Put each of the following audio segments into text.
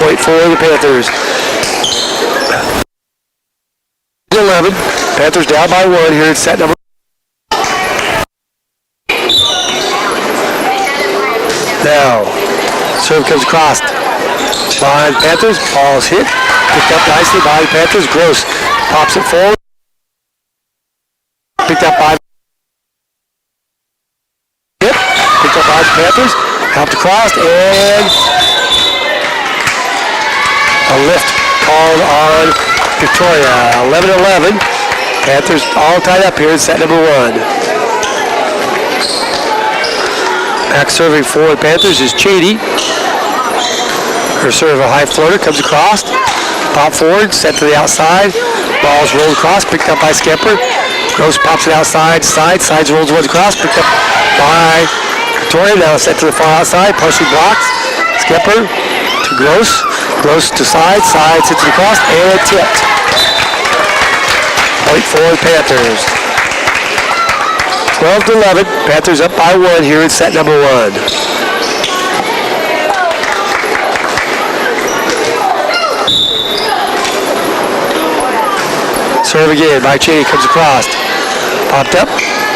point for the Panthers. 11. Panthers down by 1 here in set number. Now, serve comes across. Behind Panthers, ball's hit. Picked up nicely by the Panthers. Gross pops it forward. Picked up by the Panthers. Helped across and a lift called on Victoria. 11-11. Panthers all tied up here in set number 1. Back serving for the Panthers is Chady. Her serve, a high floater, comes across. Pop forward, set to the outside. Ball's rolled across, picked up by Skipper. Gross pops it outside, sides rolls one across, picked up by Victoria. Now set to the far outside, partially blocks. Skipper to Gross. Gross to side sits it across, and tipped. Point for the Panthers. 12-11. Panthers up by 1 here in set number 1. Serve again by Cheney, comes across. Popped up,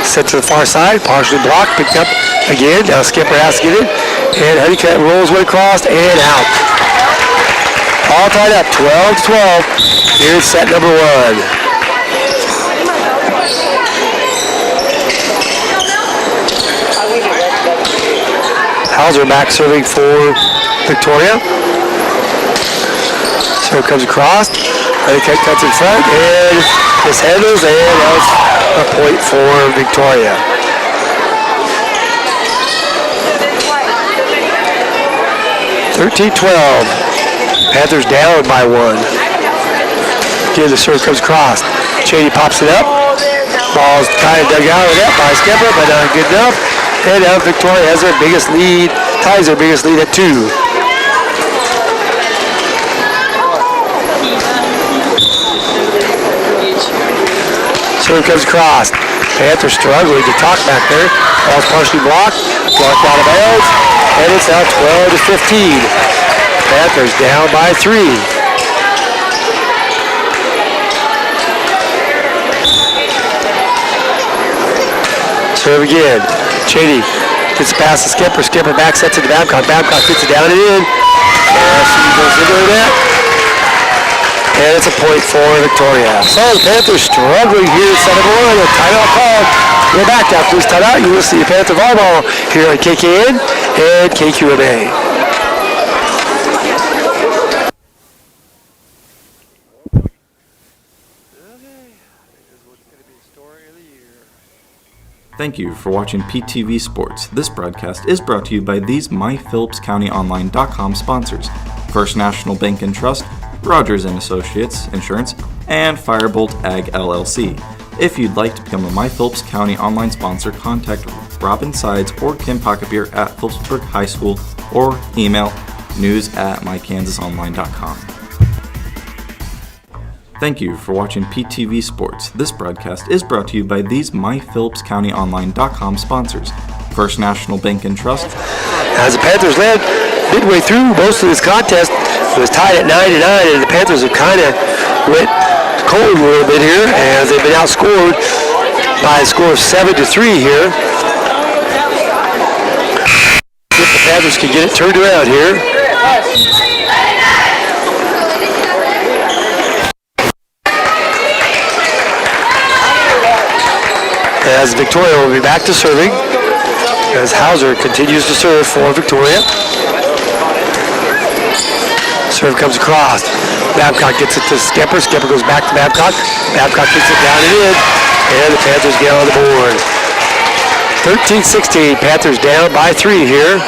set to the far side, partially blocked, picked up again. Now Skipper has to get it. And Honeycutt rolls one across and out. All tied up, 12-12. Here's set number 1. Hauser back serving for Victoria. Serve comes across. Honeycutt cuts in front and mishandles, and that's a point for Victoria. Panthers down by 1. Again, the serve comes across. Cheney pops it up. Ball's kind of dug out of that by Skipper, but not good enough. And now Victoria has their biggest lead, ties their biggest lead at 2. Serve comes across. Panthers struggling to talk back there. Ball's partially blocked out of bounds, and it's now 12-15. Panthers down by 3. Serve again. Cheney gets past the Skipper. Skipper back sets it to Babcock. Babcock gets it down and in. And she goes into the net. And it's a point for Victoria. So the Panthers struggling here at set number 1. A timeout called. We're back after this timeout. You will see Panther Volleyball here on KKN and KQMA. Thank you for watching PTV Sports. This broadcast is brought to you by these MyPhillipsCountyOnline.com sponsors: First National Bank and Trust, Rogers & Associates Insurance, and Firebolt Ag LLC. If you'd like to become a My Phillips County online sponsor, contact Robin Sides or Kim Pocketbeer at Phillipsburg High School or email news@mykansasonline.com. Thank you for watching PTV Sports. This broadcast is brought to you by these MyPhillipsCountyOnline.com sponsors: First National Bank and Trust. As the Panthers led midway through most of this contest, it was tied at 9-9, and the Panthers have kind of went cold a little bit here as they've been outscored by a score of 7-3 here. If the Panthers can get it turned around here. As Victoria will be back to serving, as Hauser continues to serve for Victoria. Serve comes across. Babcock gets it to Skipper. Skipper goes back to Babcock. Babcock gets it down and in, and the Panthers get on the board. 13-16, Panthers down by 3 here.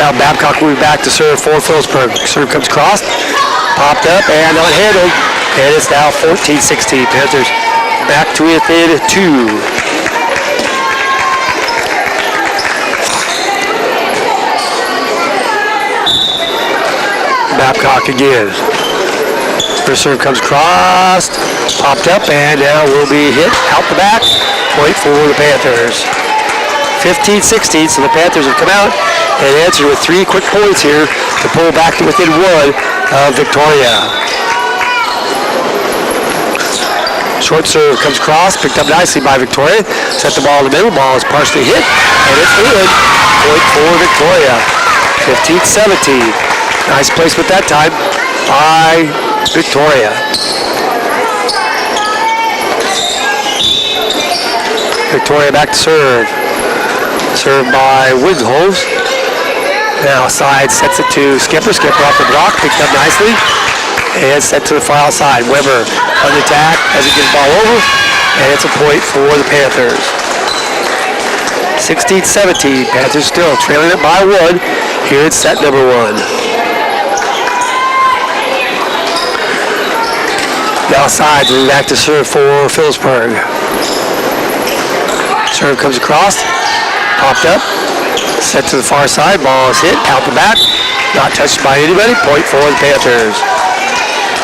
Now Babcock will be back to serve for Phillipsburg. Serve comes across. Popped up and unhandled, and it's now 14-16. Panthers back to within 2. Babcock again. First serve comes across, popped up, and now will be hit out the back. Point for the Panthers. 15-16, so the Panthers have come out and answered with 3 quick points here to pull back to within 1 of Victoria. Short serve comes across, picked up nicely by Victoria. Set the ball in the middle, ball is partially hit, and it's good. Point for Victoria. 15-17. Nice placement that time by Victoria. Victoria back to serve. Served by Wigholz. Now side sets it to Skipper. Skipper off the block, picked up nicely. And set to the far outside. Weber on the attack as he gets the ball over. And it's a point for the Panthers. 16-17. Panthers still trailing it by 1 here at set number 1. Now side, back to serve for Phillipsburg. Serve comes across. Popped up, set to the far side, ball is hit, out the back, not touched by anybody, point for the Panthers.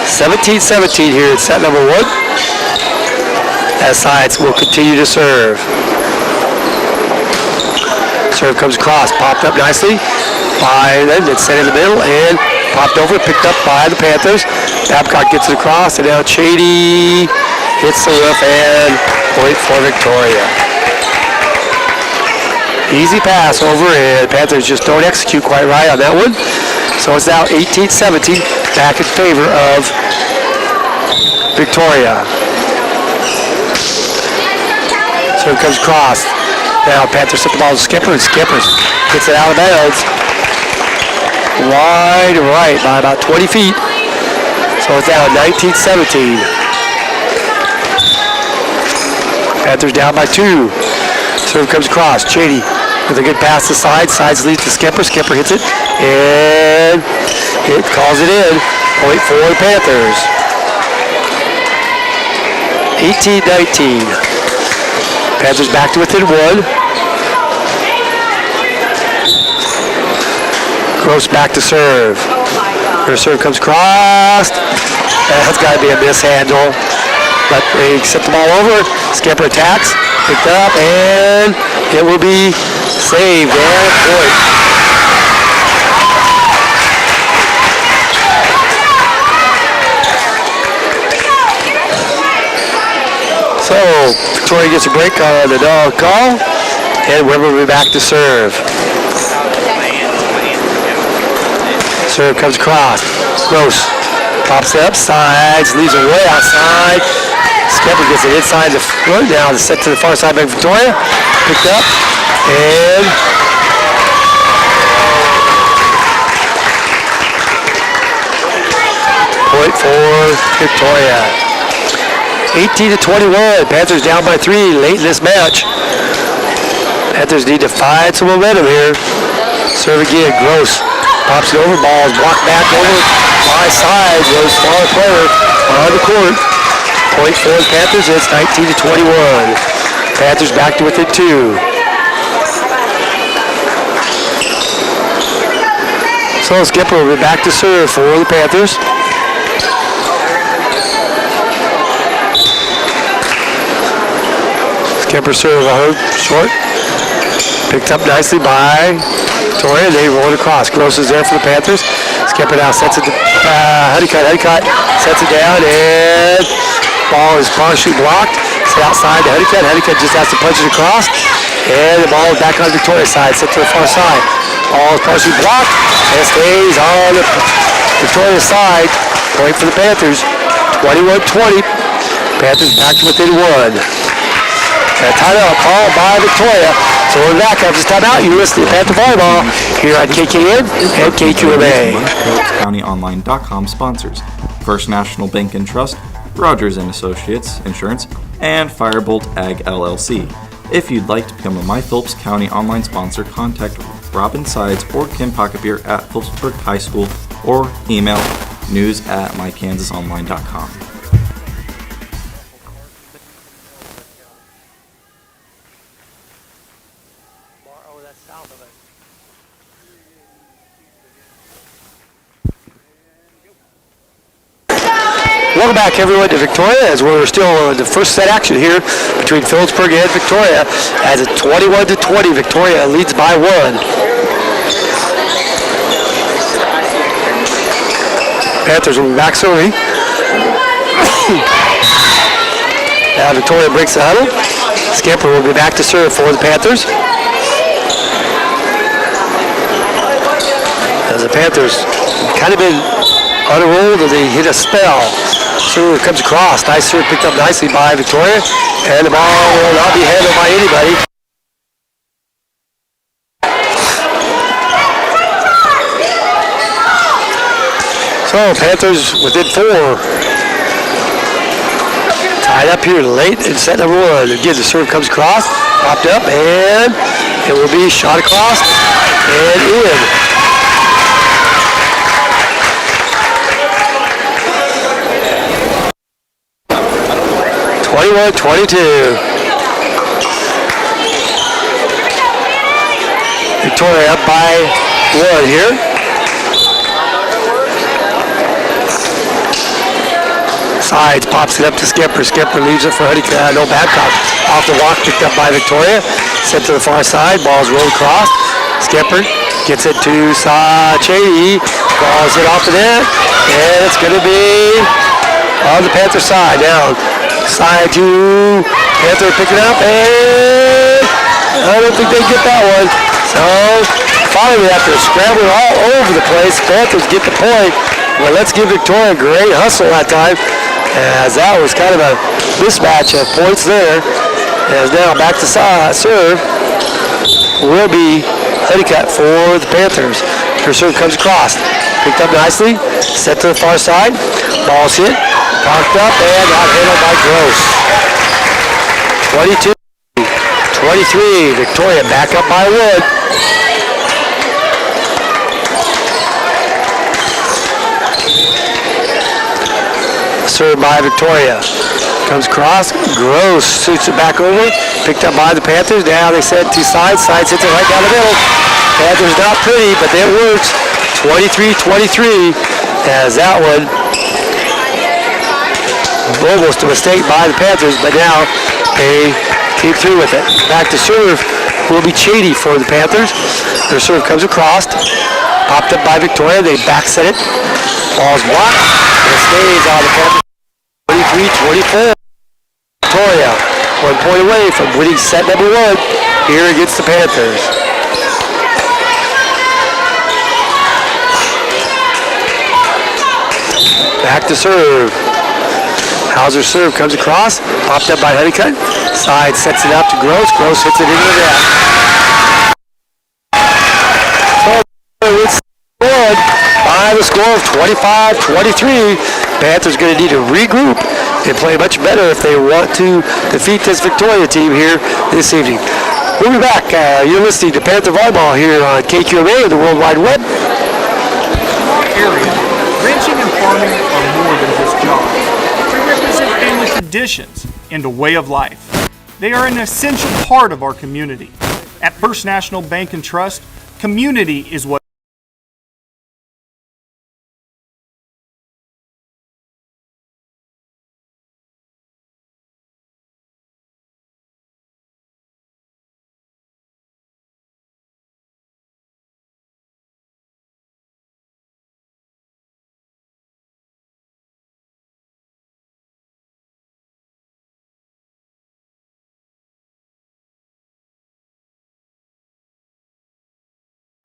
17-17 here at set number 1, as sides will continue to serve. Serve comes across, popped up nicely by them, it's set in the middle, and popped over, picked up by the Panthers. Babcock gets it across, and now Chady hits the roof, and point for Victoria. Easy pass over, and Panthers just don't execute quite right on that one. So it's now 18-17, back in favor of Victoria. So it comes across. Now Panthers set the ball to Skipper, and Skipper gets it out of bounds. Wide right by about 20 feet. So it's now 19-17. Panthers down by 2. Serve comes across. Chady with a good pass to side. Sides lead to Skipper. Skipper hits it. And it calls it in. Point for the Panthers. 18-19. Panthers back to within 1. Gross back to serve. Her serve comes across. That's got to be a mishandle. But they set the ball over. Skipper attacks. Picked up, and it will be saved. And a point. So, Victoria gets a break on the dog call, and Weber will be back to serve. Serve comes across. Gross pops up, sides, leaves it way outside. Skipper gets it inside the front now. It's set to the far side by Victoria. Picked up, and point for Victoria. 18-21. Panthers down by 3 late in this match. Panthers need to find some momentum here. Serve again. Gross pops it over. Ball is blocked back over by side. Goes far player on the court. Point for the Panthers. It's 19-21. Panthers back to within 2. So Skipper will be back to serve for the Panthers. Skipper serve short. Picked up nicely by Victoria. They roll it across. Gross is there for the Panthers. Skipper now sets it to Honeycutt. Sets it down, and ball is partially blocked. Set outside to Honeycutt. Honeycutt just has to punch it across. And the ball is back on Victoria's side. Set to the far side. Ball is partially blocked. And stays on the Victoria's side. Point for the Panthers. 21-20. Panthers back to within 1. A timeout called by Victoria. So we're back after this timeout. You listen to Panther Volleyball here on KKN and KQMA. PHSCountyOnline.com sponsors First National Bank and Trust, Rogers & Associates Insurance, and Firebolt Ag LLC. If you'd like to become a My Phillips County online sponsor, contact Robin Sides or Kim Pocketbeer at Phillipsburg High School or email news@mykansasonline.com. Welcome back, everyone, to Victoria, as we're still in the first set action here between Phillipsburg and Victoria. As it's 21-20, Victoria leads by 1. Panthers will be back serving. Now Victoria breaks the huddle. Skipper will be back to serve for the Panthers. As the Panthers kind of been on a roll, and they hit a spell. Serve comes across. Nice serve picked up nicely by Victoria. And the ball will not be handled by anybody. So Panthers within 4. Tied up here late in set number 1. Again, the serve comes across. Popped up, and it will be shot across and in. 21-22. Victoria up by 1 here. Sides, pops it up to Skipper. Skipper leaves it for Honeycutt. No Babcock. Off the walk, picked up by Victoria. Sent to the far side. Ball's rolled across. Skipper gets it to Chady. Ball's hit off the net. And it's going to be on the Panther side. Now, side to Panther, pick it up. And I don't think they get that one. So, finally, after scrambling all over the place, Panthers get the point. Well, let's give Victoria a great hustle that time, as that was kind of a mismatch of points there. As now back to serve will be Honeycutt for the Panthers. Her serve comes across. Picked up nicely. Set to the far side. Ball's hit. Parked up and not handled by Gross. 22-23. Victoria back up by 1. Served by Victoria. Comes across. Gross shoots it back over. Picked up by the Panthers. Now they send to sides. Sides hits it right down the middle. Panthers not pretty, but it works. 23-23. As that one almost a mistake by the Panthers, but now they came through with it. Back to serve will be Chady for the Panthers. Their serve comes across. Popped up by Victoria. They back set it. Ball's blocked. And it stays on the Panthers. 23-24. Victoria, 1 point away from winning set number 1 here against the Panthers. Back to serve. Hauser's serve comes across. Popped up by Honeycutt. Side sets it up to Gross. Gross hits it into the net. So it's good by the score of 25-23. Panthers going to need to regroup and play much better if they want to defeat this Victoria team here this evening. We'll be back. You're listening to Panther Volleyball here on KQMA and the World Wide Web. In our area, ranching and farming are more than just jobs. They represent family traditions and a way of life. They are an essential part of our community. At First National Bank and Trust, community is what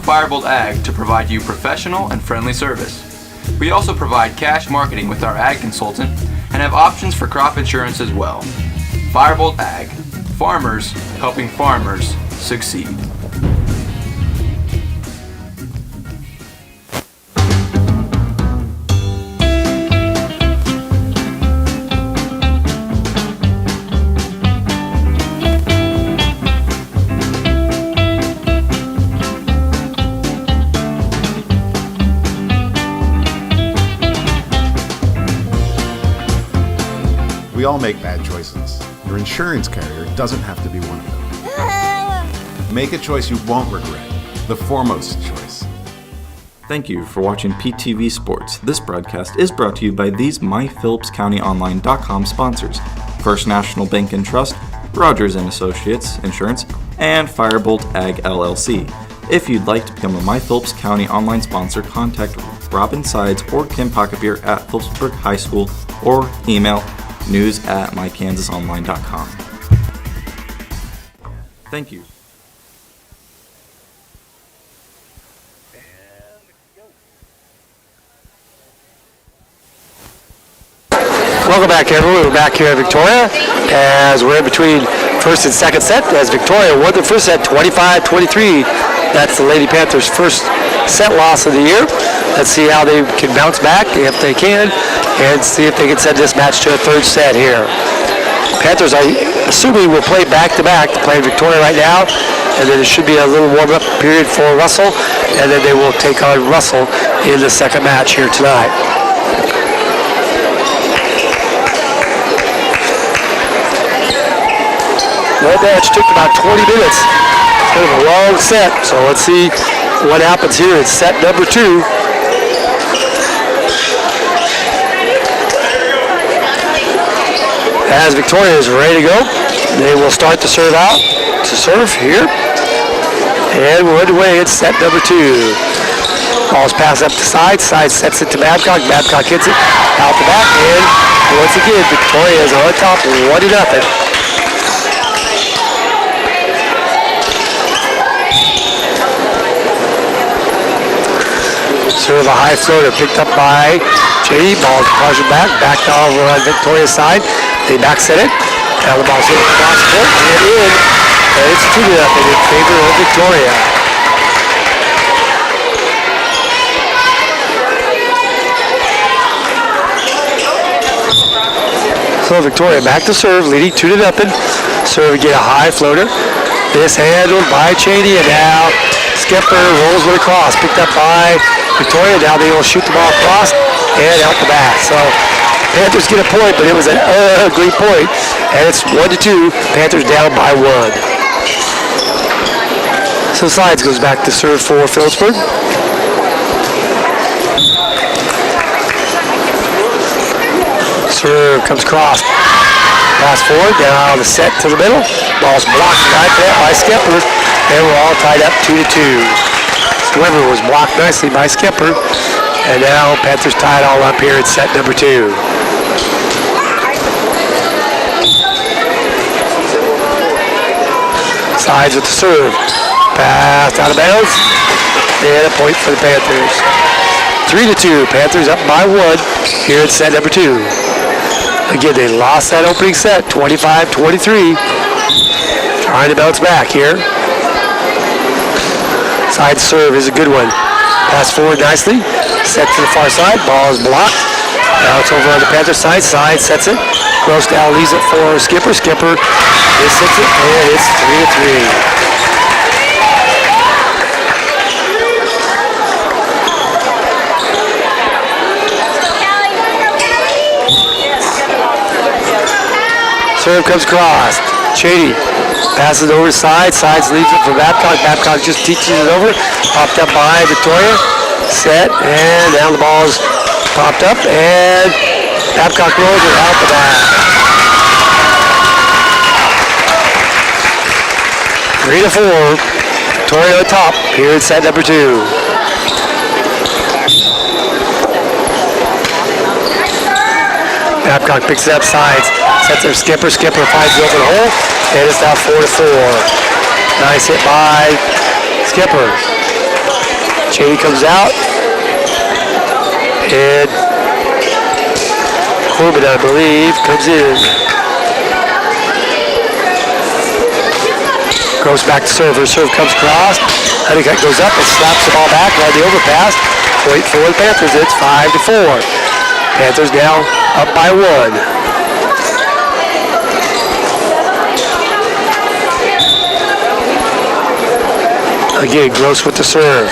Firebolt Ag to provide you professional and friendly service. We also provide cash marketing with our ag consultant and have options for crop insurance as well. Firebolt Ag, farmers helping farmers succeed. We all make bad choices. Your insurance carrier doesn't have to be one of them. Make a choice you won't regret. The foremost choice. Thank you for watching PTV Sports. This broadcast is brought to you by these MyPhillipsCountyOnline.com sponsors: First National Bank and Trust, Rogers & Associates Insurance, and Firebolt Ag LLC. If you'd like to become a My Phillips County online sponsor, contact Robin Sides or Kim Pocketbeer at Phillipsburg High School or email news@mykansasonline.com. Thank you. Welcome back, everyone. We're back here at Victoria as we're in between first and second set as Victoria won the first set 25-23. That's the Lady Panthers' first set loss of the year. Let's see how they can bounce back, if they can, and see if they can send this match to a third set here. Panthers, I assuming, will play back-to-back. They're playing Victoria right now, and then it should be a little warm-up period for Russell, and then they will take on Russell in the second match here tonight. That match took about 20 minutes. Kind of a long set, so let's see what happens here in set number 2. As Victoria is ready to go, they will start the serve out to serve here. And we're underway in set number 2. Ball's passed up to side. Side sets it to Babcock. Babcock hits it out the back. And once again, Victoria is on top 1-0. Serve a high floater picked up by JD. Ball crosses back over on Victoria's side. They back set it. Now the ball's hit across the court and in. And it's 2-0 in favor of Victoria. So Victoria back to serve, leading 2-0. Serve again, a high floater. This handled by Cheney, and now Skipper rolls it across, picked up by Victoria. Now they will shoot the ball across and out the back. So Panthers get a point, but it was an ugly point, and it's 1-2. Panthers down by 1. So Sides goes back to serve for Phillipsburg. Serve comes across. Pass forward, down the set to the middle. Ball's blocked right there by Skipper, and we're all tied up 2-2. Weber was blocked nicely by Skipper, and now Panthers tied all up here at set number 2. Sides with the serve. Pass out of bounds, and a point for the Panthers. 3-2, Panthers up by 1 here at set number 2. Again, they lost that opening set, 25-23. Trying to bounce back here. Side serve is a good one. Pass forward nicely. Set to the far side. Ball is blocked. Now it's over on the Panther side. Side sets it. Gross now leaves it for Skipper. Skipper is sets it, and it's 3-3. Serve comes across. Cheney passes over to side. Sides leaves it for Babcock. Babcock just teaches it over. Popped up by Victoria. Set, and now the ball is popped up, and Babcock rolls it out the back. 3-4. Victoria on top here in set number 2. Babcock picks it up sides. Sets their Skipper. Skipper finds the open hole, and it's now 4-4. Nice hit by Skipper. Cheney comes out, and Corbin, I believe, comes in. Gross back to serve. Her serve comes across. Honeycutt goes up and slaps the ball back on the overpass. Point for the Panthers. It's 5-4. Panthers now up by 1. Again, Gross with the serve.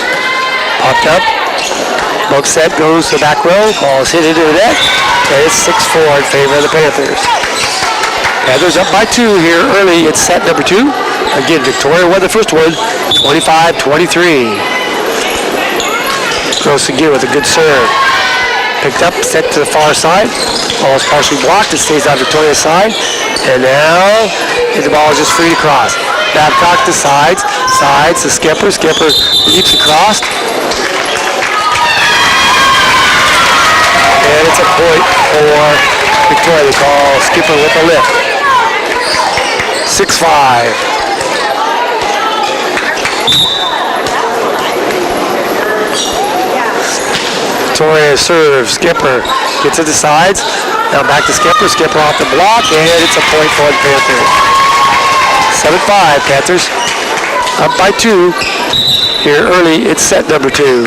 Popped up. Bug set goes to the back row. Ball is hit into the net. And it's 6-4 in favor of the Panthers. Panthers up by 2 here early in set number 2. Again, Victoria won the first one, 25-23. Gross again with a good serve. Picked up, set to the far side. Ball is partially blocked. It stays on Victoria's side. And now the ball is just free to cross. Babcock to sides. Sides to Skipper. Skipper leaps across. And it's a point for Victoria. They call Skipper with a lift. 6-5. Victoria serves. Skipper gets it to sides. Now back to Skipper. Skipper off the block, and it's a point for the Panthers. 7-5. Panthers up by 2. Here early, it's set number 2.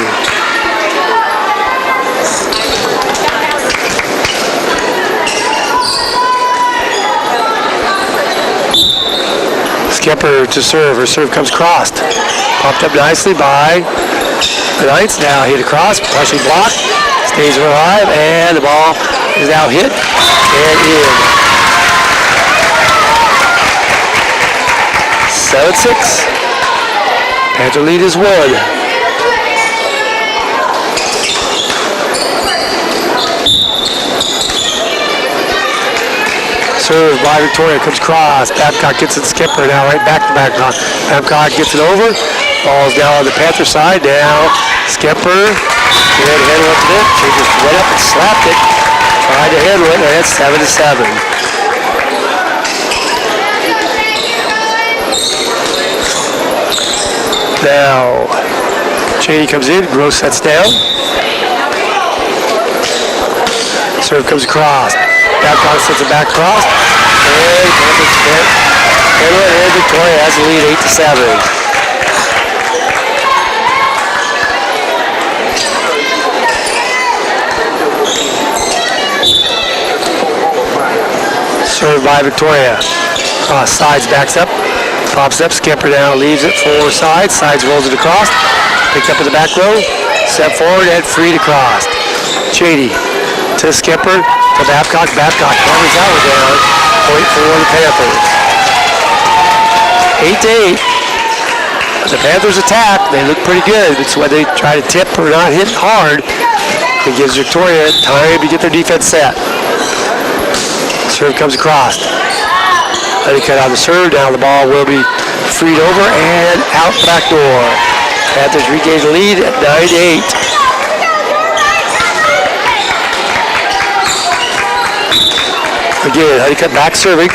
Skipper to serve. Her serve comes crossed. Popped up nicely by the Knights. Now hit across, partially blocked. Stays alive, and the ball is now hit and in. 7-6. Panther lead is 1. Serve by Victoria, comes cross. Babcock gets it to Skipper, now right back to Babcock. Babcock gets it over. Ball's down on the Panther side. Now Skipper, good handle up to it. She just went up and slapped it. Tried to handle it, and it's 7-7. Now Cheney comes in, Gross sets down. Serve comes across. Babcock sets it back across. And Panthers hit. And Victoria has the lead 8-7. Served by Victoria. Cross sides, backs up. Pops up, Skipper now leaves it for sides. Sides rolls it across. Picked up in the back row. Step forward and free to cross. Cheney to Skipper to Babcock. Babcock covers that one down. Point for the Panthers. 8-8. The Panthers attack. They look pretty good. It's when they try to tip or not hit hard. It gives Victoria time to get their defense set. Serve comes across. Let it cut out the serve. Now the ball will be freed over and out the back door. Panthers regain the lead at 9-8. Again, Honeycutt back serving.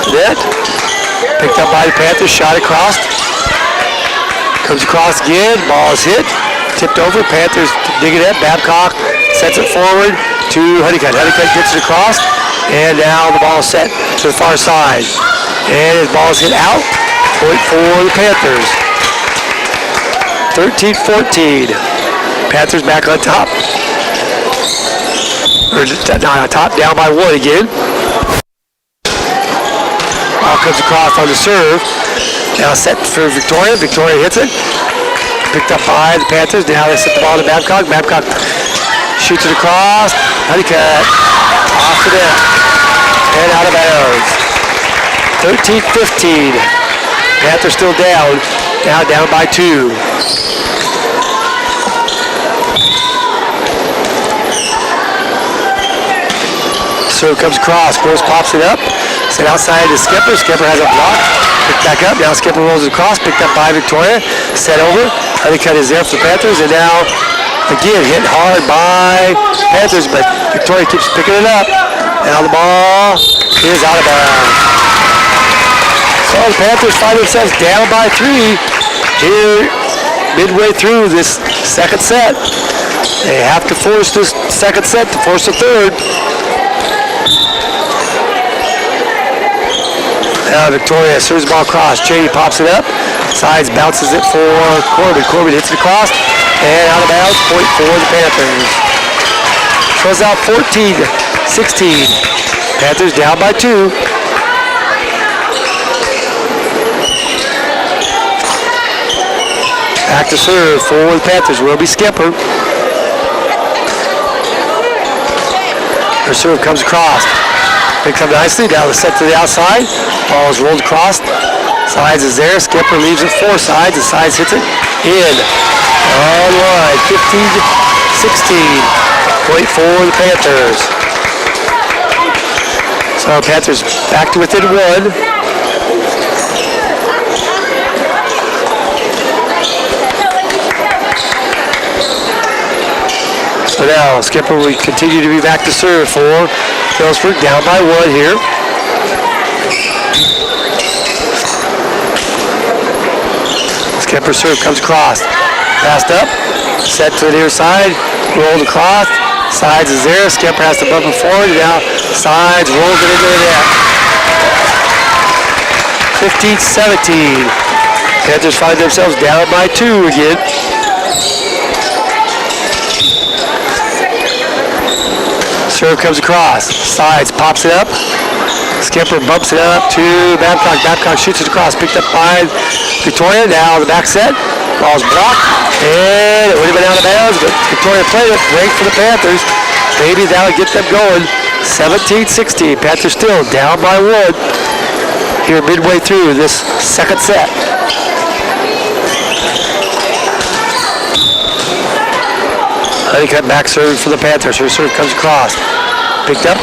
the net. Picked up by the Panthers, shot across. Comes across again, ball is hit. Tipped over, Panthers dig it up. Babcock sets it forward to Honeycutt. Honeycutt gets it across, and now the ball is set to the far side. And his ball is hit out. Point for the Panthers. 13-14. Panthers back on top. Or not on top, down by one again. Ball comes across on the serve. Now set for Victoria. Victoria hits it. Picked up by the Panthers. Now they set the ball to Babcock. Babcock shoots it across. Honeycutt off the net. And out of bounds. 13-15. Panthers still down. Now down by 2. Serve comes across. Gross pops it up. Set outside to Skipper. Skipper has a block. Picked back up. Now Skipper rolls it across. Picked up by Victoria. Set over. Honeycutt is there for the Panthers. And now, again, hit hard by Panthers. But Victoria keeps picking it up. Now the ball is out of bounds. So the Panthers find themselves down by 3 here midway through this second set. They have to force this second set to force the third. Now Victoria serves the ball across. Cheney pops it up. Sides bounces it for Corbin. Corbin hits it across. And out of bounds. Point for the Panthers. Close out 14-16. Panthers down by 2. Back to serve for the Panthers will be Skipper. Her serve comes across. Picked up nicely. Now the set to the outside. Ball is rolled across. Sides is there. Skipper leaves it 4 sides. The sides hits it in. On line. 15-16. Point for the Panthers. So Panthers back to within 1. So now Skipper will continue to be back to serve for Phillipsburg, down by 1 here. Skipper serve comes across. Passed up. Set to the near side. Rolled across. Sides is there. Skipper has to bump it forward. Now sides rolls it into the net. 15-17. Panthers find themselves down by 2 again. Serve comes across. Sides pops it up. Skipper bumps it up to Babcock. Babcock shoots it across. Picked up by Victoria. Now the back set. Ball's blocked. And it would have been out of bounds, but Victoria played it. Great for the Panthers. Maybe that'll get them going. 17-16. Panthers still down by 1 here midway through this second set. Honeycutt back serving for the Panthers. Her serve comes across. Picked up.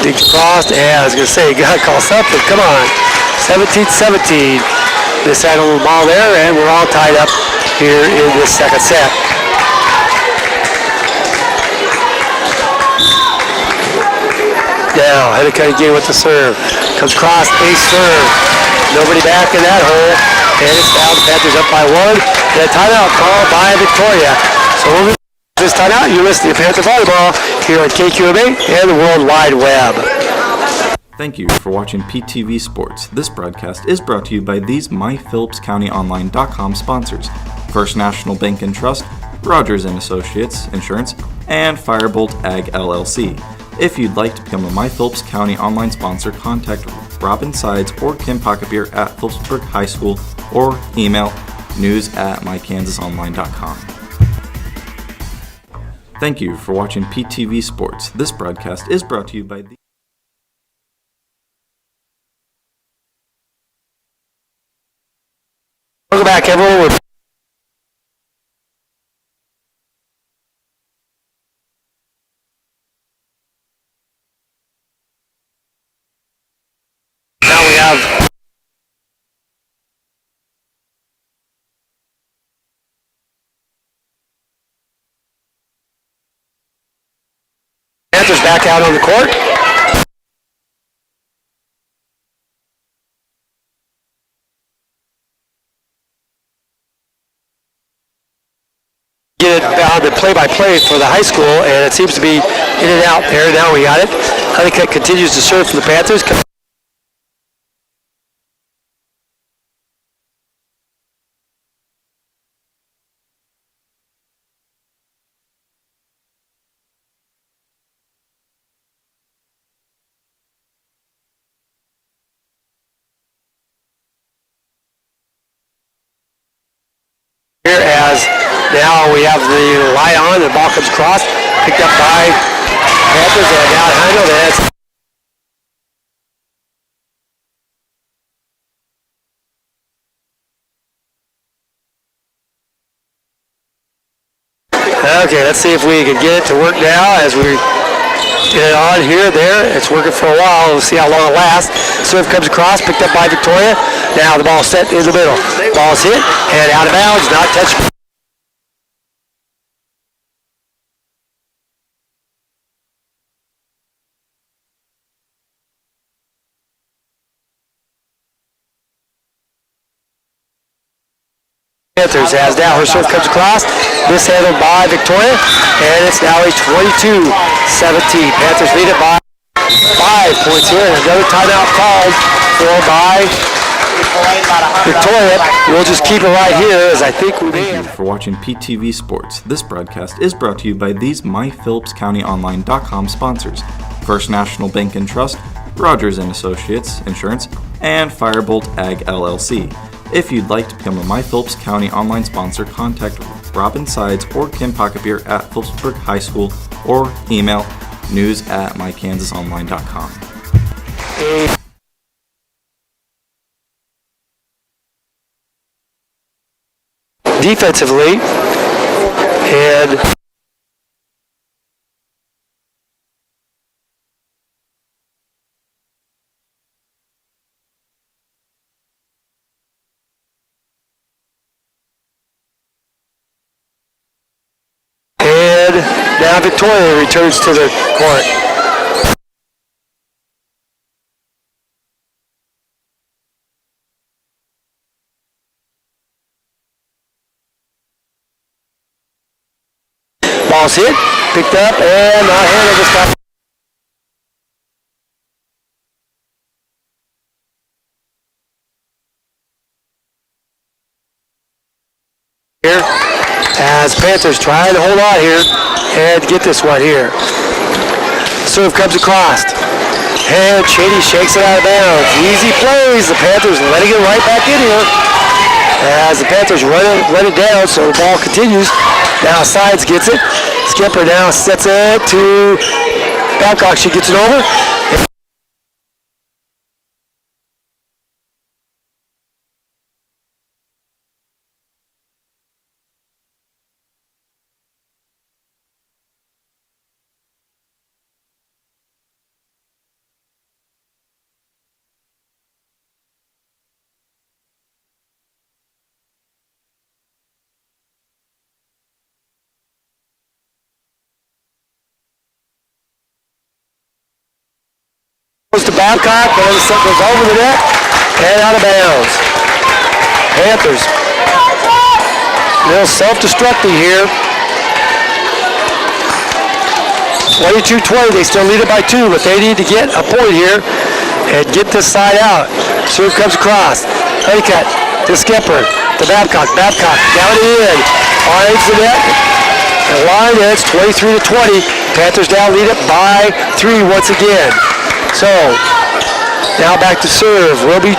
Digs across. And I was going to say, you got to call something. Come on. 17-17. Mishandled the ball there, and we're all tied up here in this second set. Now, Honeycutt again with the serve. Comes across, ace serve. Nobody back in that hole. And it's down. The Panthers up by 1. And a timeout called by Victoria. So we'll this timeout. You're listening to Panther Volleyball here on KQMA and the World Wide Web. Thank you for watching PTV Sports. This broadcast is brought to you by these MyPhillipsCountyOnline.com sponsors: First National Bank and Trust, Rogers & Associates Insurance, and Firebolt Ag LLC. If you'd like to become a My Phillips County online sponsor, contact Robin Sides or Kim Pocketeer at Phillipsburg High School or email news@mykansasonline.com. Thank you for watching PTV Sports. This broadcast is brought to you by the Welcome back, everyone. We're now we have Panthers back out on the court. play-by-play for the high school, and it seems to be in and out there. Now we got it. Honeycutt continues to serve for the Panthers. Here as now we have the light on, the ball comes across, picked up by Panthers, and now handled it. Okay, let's see if we can get it to work now as we get it on here, there. It's working for a while. We'll see how long it lasts. Serve comes across, picked up by Victoria. Now the ball set in the middle. Ball's hit and out of bounds, not touched. Panthers as now her serve comes across, mishandled by Victoria, and it's now a 22-17. Panthers lead it by 5 points here, and another timeout called for by Victoria. We'll just keep it right here, as I think we may Thank you for watching PTV Sports. This broadcast is brought to you by these MyPhillipsCountyOnline.com sponsors: First National Bank and Trust, Rogers & Associates Insurance, and Firebolt Ag LLC. If you'd like to become a My Phillips County online sponsor, contact Robin Sides or Kim Pocketbeer at Phillipsburg High School or email news@mykansasonline.com. defensively, and now Victoria returns to the court. Ball's hit, picked up, and not handled this time. Here, as Panthers trying to hold on here and get this one here. Serve comes across, and Shady shakes it out of bounds. Easy plays, the Panthers letting it right back in here. As the Panthers run it down, so the ball continues. Now Sides gets it. Skipper now sets it to Babcock. She gets it over. Goes to Babcock, but the set goes over the net and out of bounds. Panthers, a little self-destructing here. 22-20, they still lead it by 2, but they need to get a point here and get this side out. Serve comes across. Honeycutt to Skipper, to Babcock. Babcock down and in, finds the net. And line, it's 23-20. Panthers now lead it by 3 once again. So, now back to serve. Will be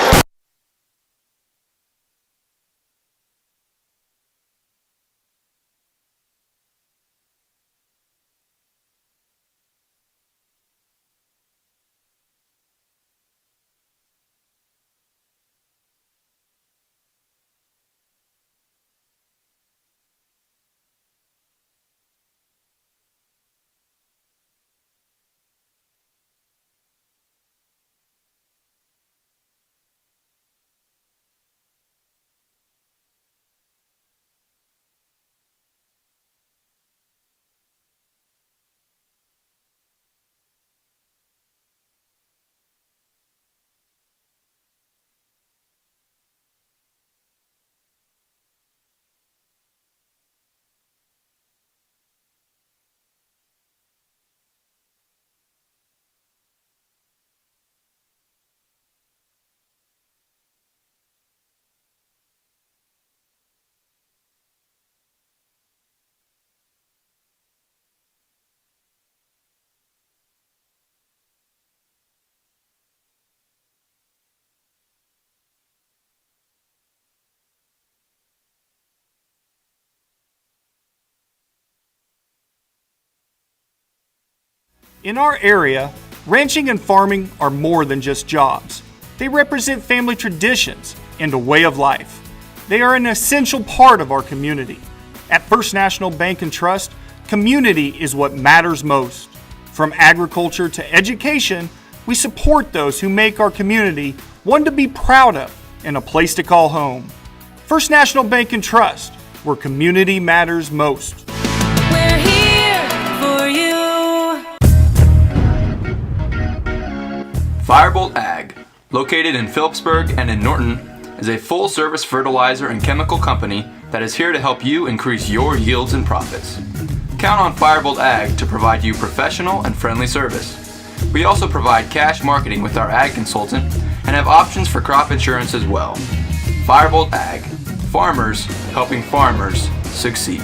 In our area, ranching and farming are more than just jobs. They represent family traditions and a way of life. They are an essential part of our community. At First National Bank and Trust, community is what matters most. From agriculture to education, we support those who make our community one to be proud of and a place to call home. First National Bank and Trust, where community matters most. We're here for you. Firebolt Ag, located in Phillipsburg and in Norton, is a full-service fertilizer and chemical company that is here to help you increase your yields and profits. Count on Firebolt Ag to provide you professional and friendly service. We also provide cash marketing with our ag consultant and have options for crop insurance as well. Firebolt Ag, farmers helping farmers succeed.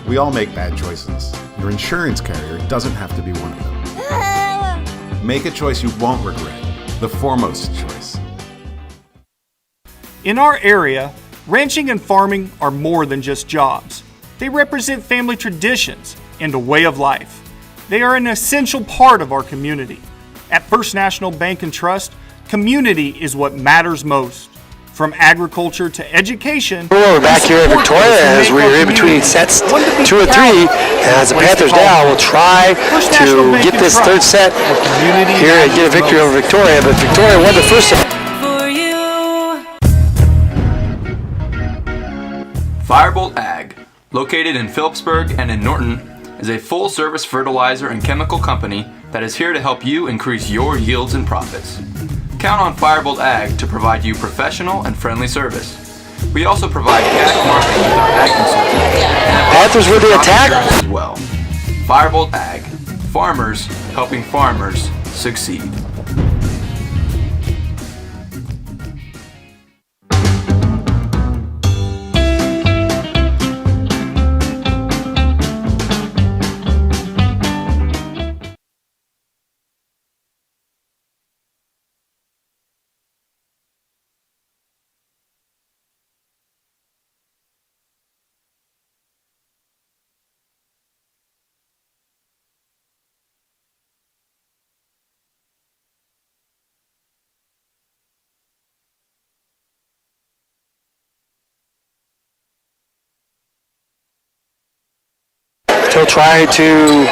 We all make bad choices. Your insurance carrier doesn't have to be one of them. Make a choice you won't regret. The foremost choice. In our area, ranching and farming are more than just jobs. They represent family traditions and a way of life. They are an essential part of our community. At First National Bank and Trust, community is what matters most. From agriculture to education, We're back here in Victoria as we're in between sets 2 and 3. And as the Panthers now will try to get this third set here and get a victory over Victoria. But Victoria won the first set. For you. Firebolt Ag, located in Phillipsburg and in Norton, is a full-service fertilizer and chemical company that is here to help you increase your yields and profits. Count on Firebolt Ag to provide you professional and friendly service. We also provide cash marketing with our ag consultant. Panthers with the attack. As well. Firebolt Ag, farmers helping farmers succeed. Still trying to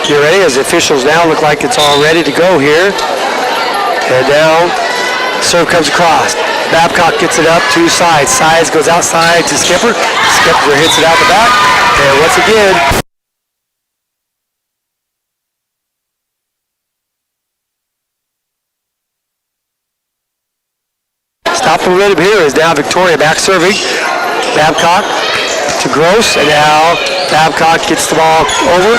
get ready as the officials now look like it's all ready to go here. And now serve comes across. Babcock gets it up to sides. Sides goes outside to Skipper. Skipper hits it out the back. And once again, stop the rhythm here is now Victoria back serving. Babcock to Gross, and now Babcock gets the ball over.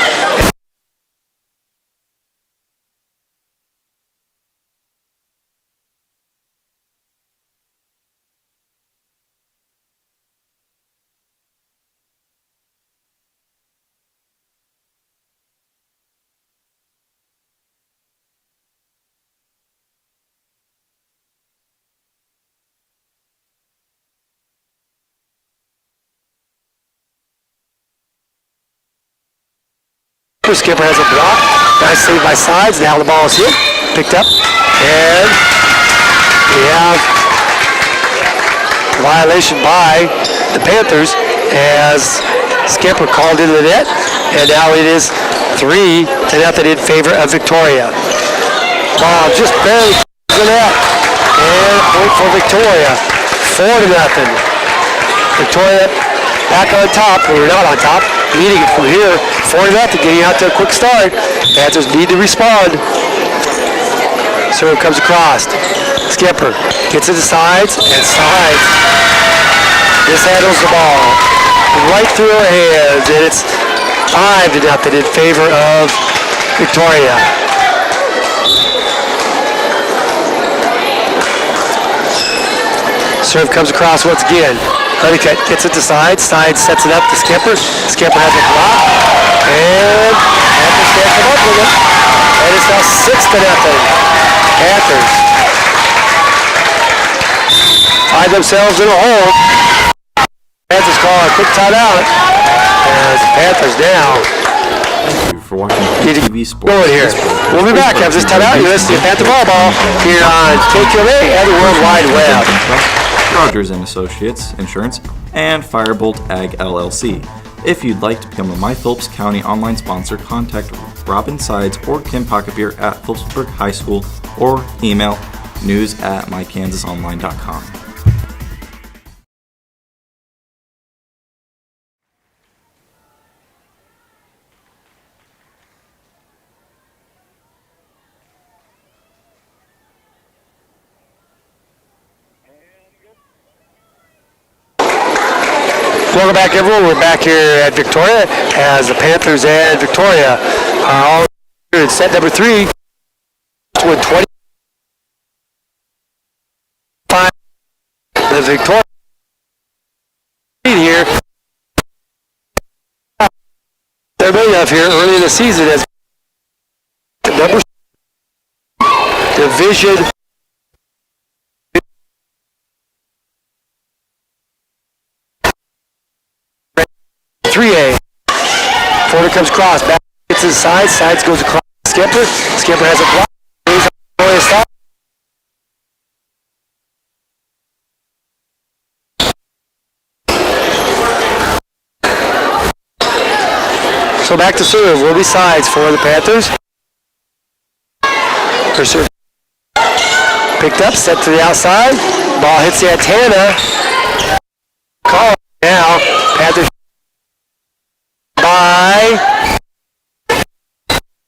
Skipper has a block. Nice save by sides. Now the ball is hit. Picked up. And we have a violation by the Panthers as Skipper called into the net. And now it is 3-0 in favor of Victoria. Ball just barely the net. And a point for Victoria. 4-0. Victoria back on top. We're not on top. Leading it from here, 4-0, getting out to a quick start. Panthers need to respond. Serve comes across. Skipper gets to the sides, and sides mishandles the ball right through her hands, and it's 5-0 in favor of Victoria. Serve comes across once again. Honeycutt gets it to side. Side sets it up to Skipper. Skipper has a block. And Panthers can't come up with it. And it's now 6-0. Panthers find themselves in a hole. Panthers call a quick timeout. As the Panthers now Thank you for watching PTV Sports. going here. We'll be back after this timeout. You're listening to Panther Volleyball here on KQMA and the World Wide Web. Rogers and Associates Insurance, and Firebolt Ag LLC. If you'd like to become a My Phillips County online sponsor, contact Robin Sides or Kim Pocketbeer at Phillipsburg High School or email news@mykansasonline.com. Welcome back, everyone. We're back here at Victoria as the Panthers and Victoria are all here in set number 3 with 25. The Victoria lead here. They're made of here early in the season as the number division. Forward comes across, back gets his side, sides goes across Skipper. Skipper has a block. So back to serve will be sides for the Panthers. First serve picked up, set to the outside. Ball hits the antenna. Call now. Panthers by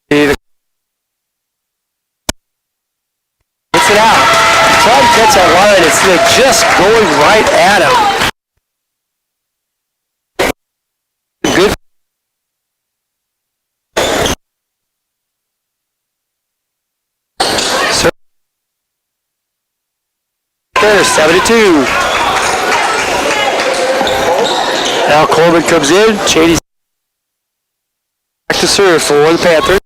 hits it out. Trying to catch that line instead of just going right at him. Good. There, 7-2. Now Coleman comes in. Chady's back to serve for the Panthers.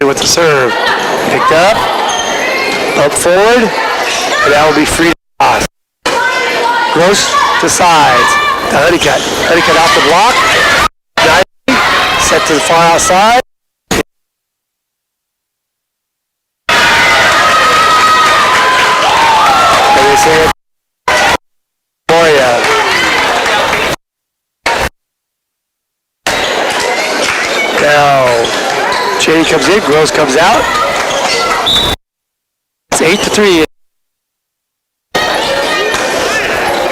With the serve. Picked up forward, and that will be free to pass. Gross to sides. To Honeycutt. Honeycutt off the block. 90. Set to the far outside. And they say it. Victoria. Now, Shady comes in, Gross comes out. It's 8-3.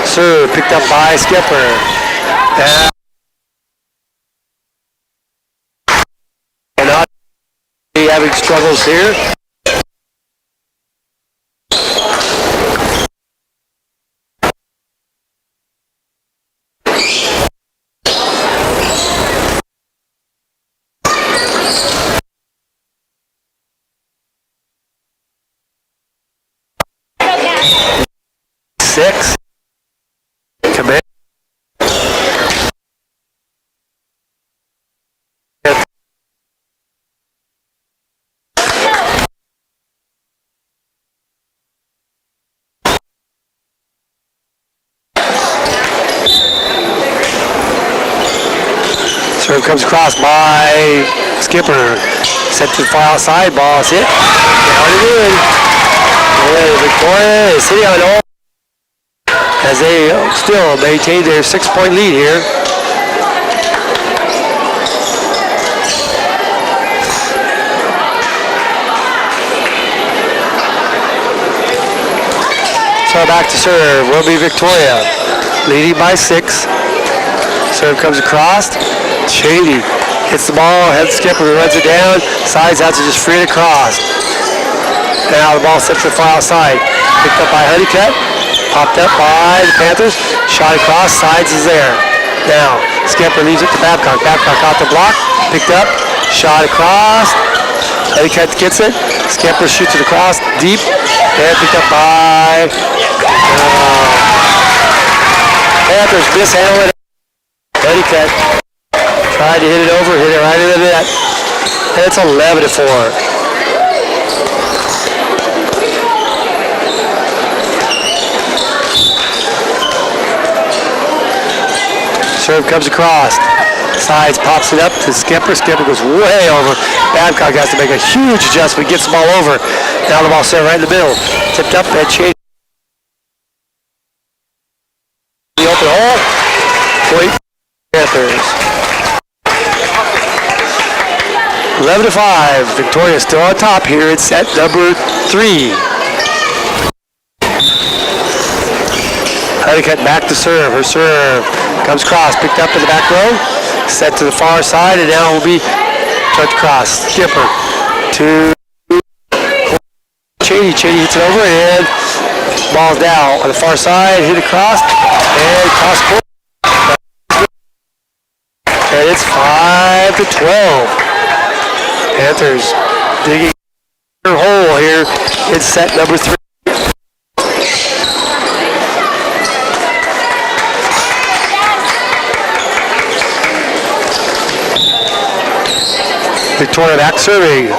Serve picked up by Skipper. And not having struggles here. Six. Commit. Serve comes across by Skipper. Set to the far outside. Ball is hit. Down and in. And Victoria is sitting on all as they still maintain their 6-point lead here. So back to serve will be Victoria, leading by 6. Serve comes across. Shady hits the ball, head Skipper, runs it down. Sides out to just free it across. Now the ball sets to the far outside. Picked up by Honeycutt. Popped up by the Panthers. Shot across. Sides is there. Now Skipper leaves it to Babcock. Babcock out the block. Picked up. Shot across. Honeycutt gets it. Skipper shoots it across. Deep. And picked up by Panthers mishandle it. Honeycutt tried to hit it over. Hit it right into the net. And it's 11-4. Serve comes across. Sides pops it up to Skipper. Skipper goes way over. Babcock has to make a huge adjustment. Gets the ball over. Now the ball served right in the middle. Tipped up and changed. The open hole. Point Panthers. 11-5. Victoria still on top here at set number 3. Honeycutt back to serve. Her serve comes cross, picked up in the back row, set to the far side, and now will be touch cross. Skipper to Cheney. Cheney hits it over, and ball's down on the far side, hit across, and cross court. And it's 5-12. Panthers digging their hole here in set number 3. Victoria back serving.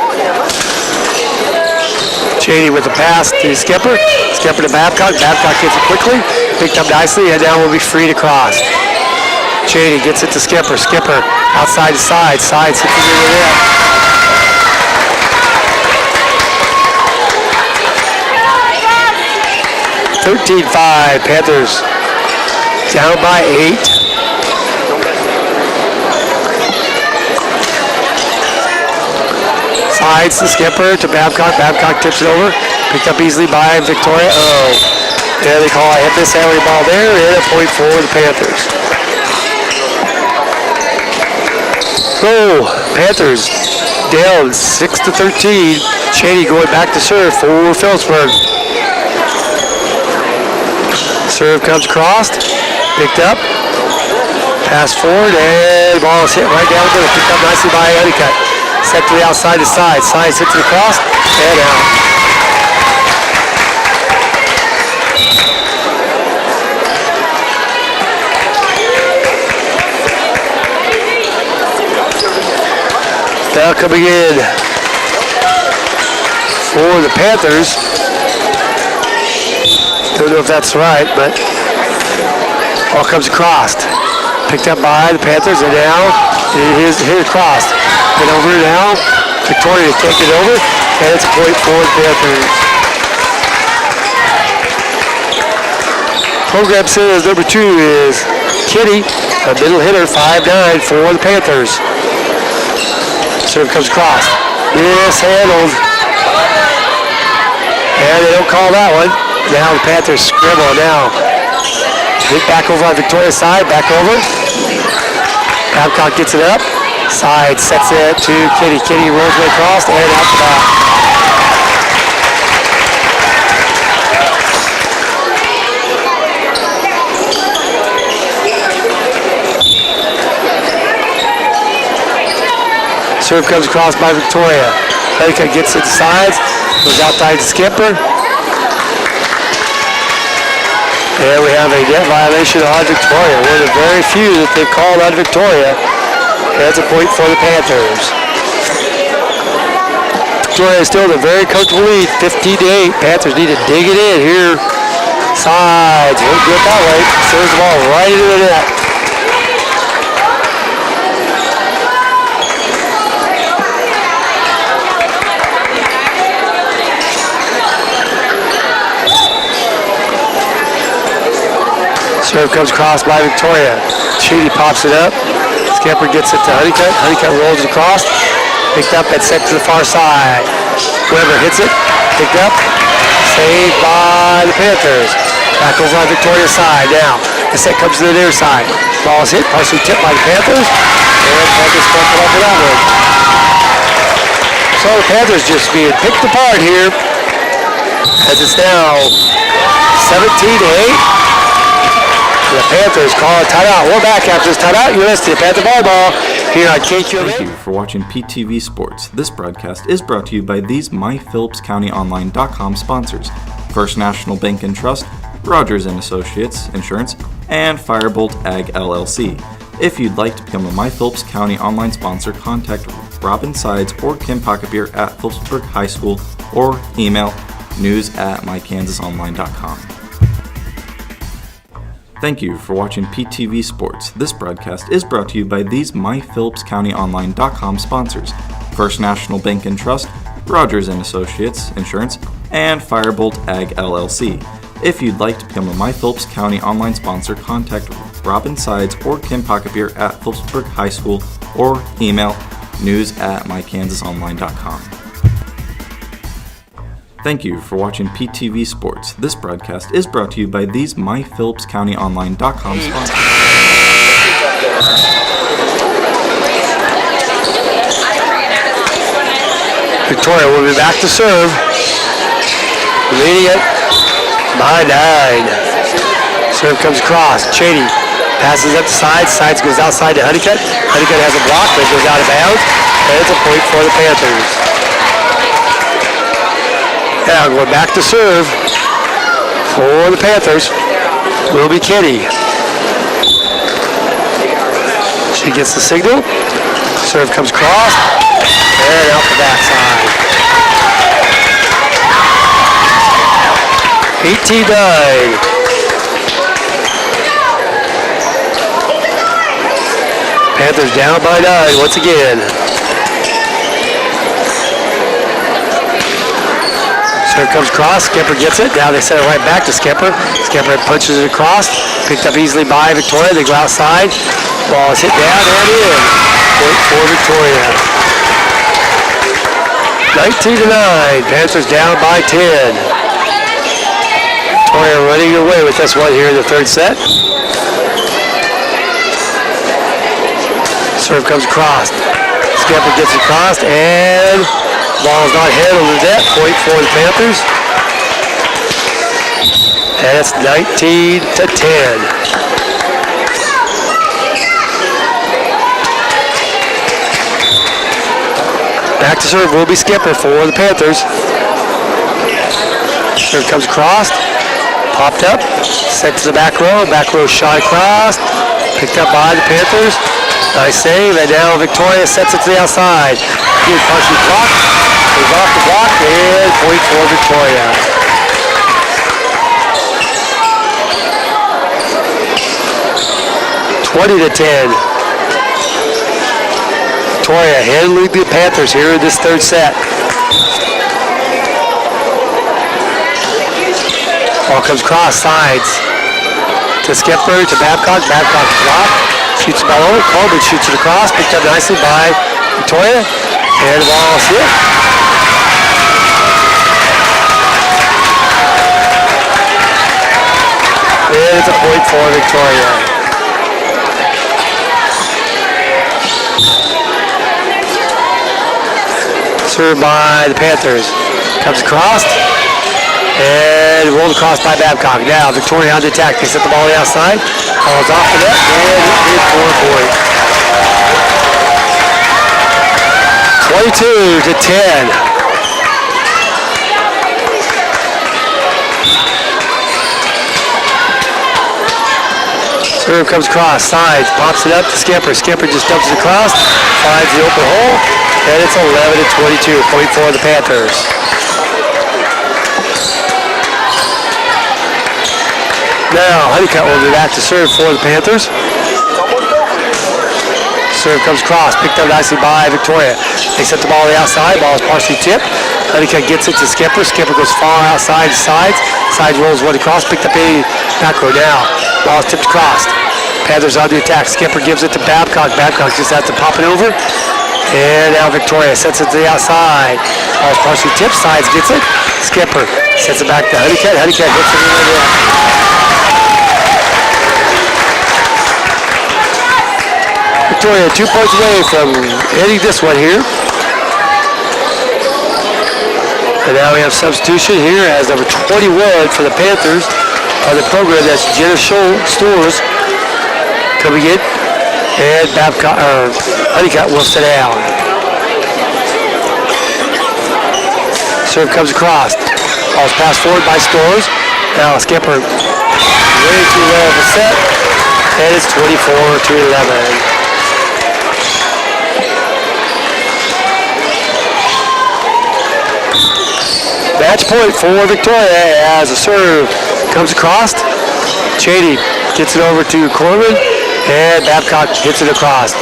Cheney with the pass to Skipper. Skipper to Babcock. Babcock gets it quickly. Picked up nicely, and now will be free to cross. Cheney gets it to Skipper. Skipper outside to side. Side sits in the net. (13-5). Panthers down by 8. Sides to Skipper to Babcock. Babcock tips it over. Picked up easily by Victoria. Yeah, they call it mishandling ball there, and a point for the Panthers. Panthers down 6-13. Cheney going back to serve for Phillipsburg. Serve comes crossed. Picked up. Pass forward, and the ball is hit right down the middle. Picked up nicely by Honeycutt. Set to the outside to side. Side hits it across and out. Now coming in for the Panthers. Don't know if that's right, but ball comes across. Picked up by the Panthers, and now it is hit across. Get over now. Victoria take it over, and it's a point for the Panthers. Program says number 2 is Kitty, a middle hitter, 5'9" for the Panthers. Serve comes across. Mishandled. And they don't call that one. Now the Panthers scribble now. Hit back over on Victoria's side, back over. Babcock gets it up. Side sets it to Kitty. Kitty rolls way across and out the back. Serve comes across by Victoria. Honeycutt gets it to sides. Goes outside to Skipper. And we have a net violation on Victoria. One of the very few that they've called on Victoria. That's a point for the Panthers. Victoria is still in a very comfortable lead, 15-8. Panthers need to dig it in here. Sides, won't do it that way. Serves the ball right into the net. Serve comes across by Victoria. Cheney pops it up. Skipper gets it to Honeycutt. Honeycutt rolls it across. Picked up and set to the far side. Weber hits it. Picked up. Saved by the Panthers. Back over on Victoria's side now. The set comes to the near side. Ball is hit. Partially tipped by the Panthers. And Panthers can't come up with that one. So the Panthers just being picked apart here as it's now 17-8. The Panthers call a timeout. We're back after this timeout. You're listening to Panther Volleyball here on KQMA. Thank you for watching PTV Sports. This broadcast is brought to you by these MyPhillipsCountyOnline.com sponsors: First National Bank and Trust, Rogers & Associates Insurance, and Firebolt Ag LLC. If you'd like to become a My Phillips County online sponsor, contact Robin Sides or Kim Pocketeer at Phillipsburg High School or email news@mykansasonline.com. Thank you for watching PTV Sports. This broadcast is brought to you by these MyPhillipsCountyOnline.com sponsors: First National Bank and Trust, Rogers & Associates Insurance, and Firebolt Ag LLC. If you'd like to become a My Phillips County online sponsor, contact Robin Sides or Kim Pocketeer at Phillipsburg High School or email news@mykansasonline.com. Thank you for watching PTV Sports. This broadcast is brought to you by these MyPhillipsCountyOnline.com sponsors. Victoria will be back to serve. Leading it by 9. Serve comes across. Cheney passes up the sides. Sides goes outside to Honeycutt. Honeycutt has a block, but it goes out of bounds. And it's a point for the Panthers. Now going back to serve for the Panthers will be Kenny. She gets the signal. Serve comes across and out the backside. 18-9. Panthers down by 9 once again. Serve comes across. Skipper gets it. Now they send it right back to Skipper. Skipper punches it across. Picked up easily by Victoria. They go outside. Ball is hit down and in. Point for Victoria. 19-9. Panthers down by 10. Victoria running away with this one here in the third set. Serve comes across. Skipper gets it across and ball's not handled to net. Point for the Panthers. And it's 19-10. Back to serve will be Skipper for the Panthers. Serve comes across. Popped up. Sent to the back row. Back row shot across. Picked up by the Panthers. Nice save. And now Victoria sets it to the outside. Good partially blocked. Goes off the block and point for Victoria. (20-10). Victoria handling the Panthers here in this third set. Ball comes cross sides to Skipper to Babcock. Babcock block. Shoots the ball over. Coleman shoots it across. Picked up nicely by Victoria. And the ball is hit. And it's a point for Victoria. Served by the Panthers. Comes across. And rolled across by Babcock. Now Victoria on the attack. They set the ball on the outside. Ball's off the net. And it's good for a point. 22-10. Serve comes across, sides, pops it up to Skipper. Skipper just dumps it across, finds the open hole, and it's 11-22. Point for the Panthers. Now Honeycutt will be back to serve for the Panthers. Serve comes across, picked up nicely by Victoria. They set the ball on the outside. Ball is partially tipped. Honeycutt gets it to Skipper. Skipper goes far outside to sides. Sides rolls one across, picked up a back row now. Ball is tipped across. Panthers on the attack. Skipper gives it to Babcock. Babcock just has to pop it over. And now Victoria sets it to the outside. Ball is partially tipped. Sides gets it. Skipper sets it back to Honeycutt. Honeycutt hits it in the net. Victoria 2 points away from ending this one here. And now we have substitution here as number 21 for the Panthers on the program. That's Jenna Stores coming in. And Honeycutt will sit down. Serve comes across. Ball's passed forward by Stores. Now Skipper way too low of a set. And it's 24-11. Match point for Victoria as a serve comes across. Chady gets it over to Corbin, and Babcock gets it across.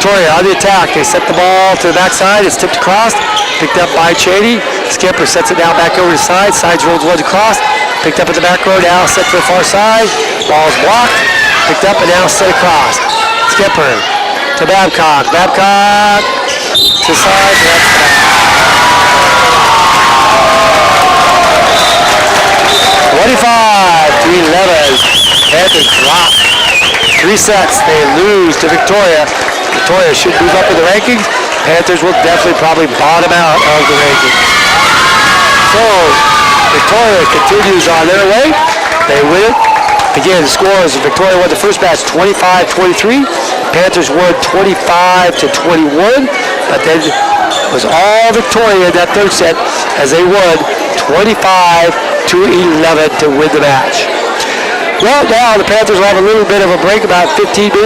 Victoria on the attack. They set the ball to the backside. It's tipped across, picked up by Chady. Skipper sets it now back over to the side. Sides rolls one across, picked up at the back row. Now set to the far side. Ball's blocked, picked up and now set across. Skipper to Babcock. Babcock to side. That's 25-11. Panthers drop. 3 sets. They lose to Victoria. Victoria should move up in the rankings. Panthers will definitely probably bottom out of the rankings. So Victoria continues on their way. They win it. Again, the scores: Victoria won the first match 25-23. Panthers won 25-21. But then it was all Victoria in that third set as they won 25-11 to win the match. Well, now the Panthers will have a little bit of a break, about 15 minutes.